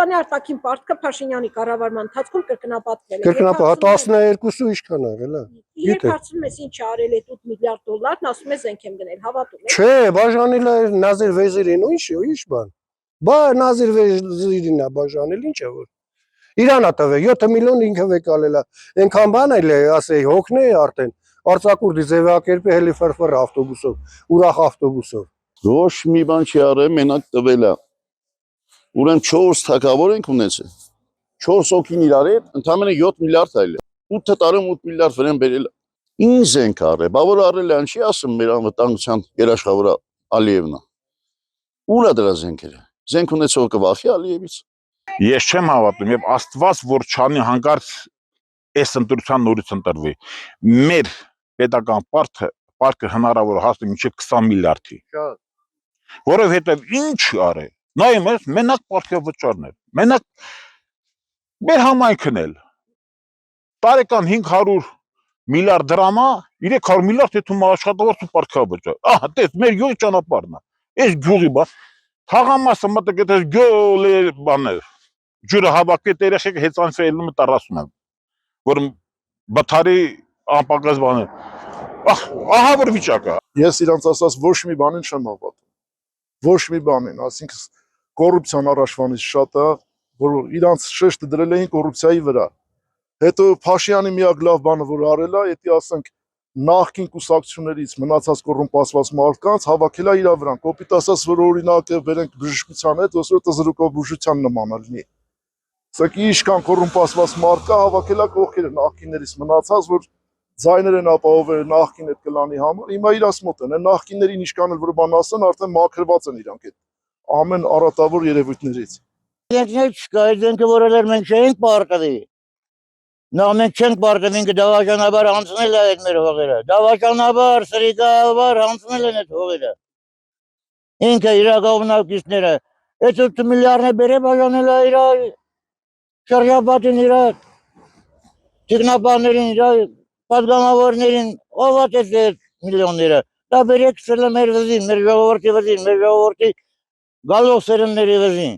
Հայաստանի արտաքին պարտքը Փաշինյանի կառավարման ընթացքում կրկնապատկվել է։ Կրկնապատկվել 12-ը ի՞նչքան եղել է։ Երբ հարցնում ես ինչ արել է 8 միլիարդ դոլարն, ասում է զենք եմ գնել, հավատում ես։ Չէ, բաժանել է Նազիր Վեզիրին ու ինչ բան։ Բա Նազիր Վեզիրին է բաժանել, ինչ է որ։ Իրան է տվել 7 միլիոն ինքը վեկալել է։ Այնքան բան էլ է, ասեի, հոգնե արդեն։ Արցակուրդի ձևակերպի հելի ֆրֆր ավտոբուսով, ուրախ ավտոբուսով։ Ոչ մի բան չի արել, մենակ տվել է։ Ուրեմն 4 թագավոր ենք ունեցել։ 4 հոգին իրար հետ, ընդամենը 7 միլիարդ այլ է։ 8 տարում 8 միլիարդ վրան բերել է։ Ինչ զենք արել, բա որ արել է, ինչի ասում մեր անվտանգության երաշխավորը Ալիևն է։ Ուր է դրա զենքերը։ Զենք ունեցողը կվախի Ալիևից։ Ես չեմ հավատում եւ Աստված որ չանի հանկարծ այս ընտրության նորից ընտրվի։ Մեր պետական պարտքը հնարավոր հասնի մինչև 20 միլիարդի։ Որովհետեւ ինչ արել։ Նայում ես մենակ պարտքավճարներ։ Մենակ մեր համայնքն էլ տարեկան 500 միլիարդ դրամա 300 միլիարդ եթում աշխատավարձ ու պարտքավճար։ Ահա դες մեր յուղի ճանապարհն է։ Այս գյուղի բա թաղամասը մտք էս գոլե բաներ։ Ջուրը հավաքի երեխեք հեծանց ելնում 40 է։ Որ բթարի անպակաս բանը։ Ահա որ վիճակը։ Ես իրանց ասած ոչ մի բանին չեմ հավատում։ Ոչ մի բանին, ասինքն կոռուպցիան առաջվանից շատ է, որ իրանց շեշտը դրել էին կոռուպցիայի վրա։ Հետո Փաշինյանի միակ լավ բանը որ արել է, եթե ասենք նախկին կուսակցություններից մնացած կոռումպացված մարդկանց հավաքել է իր վրան։ Կոպիտ ասած, որ օրինակը վերենք բժշկության հետ, ոսոր տզրուկով բուժության նման լինի։ Սա ինչքան կոռումպացված մարդ կա, հավաքել է կողքերը նախկիններից մնացած, որ ձայներ են ապահովել նախկին այդ կլանի համար, հիմա իրաց մոտ են, նախկիններին ինչքան էլ որ բան ասեն, արդեն մաքրված են իրանք այդ ամեն առատավոր երևույթներից։ Զենքներ չկա, այդ զենքը որել մենք չենք պարտվի։ Նա մենք չենք պարտվի, ինքը դավաճանաբար հանձնել է այդ մեր հողերը։ Դավաճանաբար, սրիկաբար հանձնել են այդ հողերը։ Ինքը իր գովնակիցները, այդ 8 միլիարդը բերե բաժանել է իր շրջապատին իր տեխնապաներին, իր պատգամավորներին, ով է այդ միլիոնները։ Դա բերեք սրել է մեր վզին, մեր ժողովրդի վզին, մեր ժողովրդի գալող սերնդների վզին։